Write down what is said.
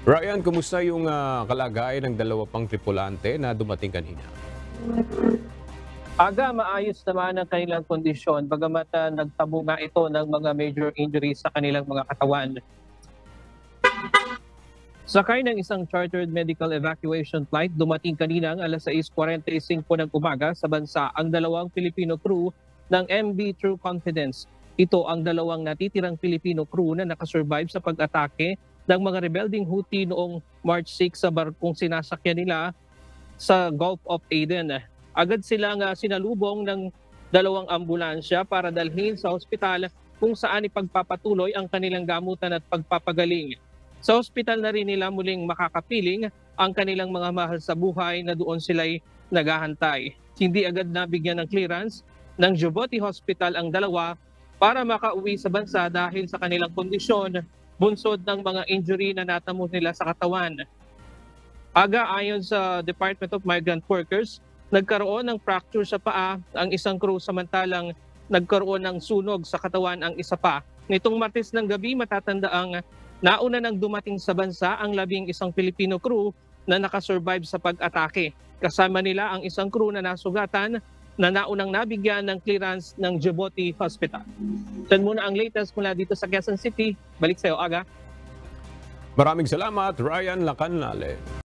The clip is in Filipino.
Ryan, kumusta yung kalagayan ng dalawa pang tripulante na dumating kanina? Maayos naman ang kanilang kondisyon bagamat nagtamo nga ito ng mga major injuries sa kanilang mga katawan. Sakay ng isang chartered medical evacuation flight, dumating kanina ang alas 6:45 ng umaga sa bansa ang dalawang Filipino crew ng MV True Confidence. Ito ang dalawang natitirang Filipino crew na nakasurvive sa pag-atake ng mga rebelding Houthi noong March 6 sa barkong sinasakyan nila sa Gulf of Aden. Agad silang sinalubong ng dalawang ambulansya para dalhin sa ospital kung saan ipagpapatuloy ang kanilang gamutan at pagpapagaling. Sa ospital na rin nila muling makakapiling ang kanilang mga mahal sa buhay na doon sila'y naghahantay. Hindi agad nabigyan ng clearance ng Djibouti Hospital ang dalawa para makauwi sa bansa dahil sa kanilang kondisyon, bunsod ng mga injury na natamo nila sa katawan. Ayon sa Department of Migrant Workers, nagkaroon ng fracture sa paa ang isang crew samantalang nagkaroon ng sunog sa katawan ang isa pa. Nitong Martes ng gabi, matatandaang nauna nang dumating sa bansa ang 11 Filipino crew na nakasurvive sa pag-atake. Kasama nila ang isang crew na nasugatan na naunang nabigyan ng clearance ng Djibouti Hospital. Yan muna ang latest mula dito sa Quezon City. Balik sa iyo, Aga. Maraming salamat, Ryan Lacanale.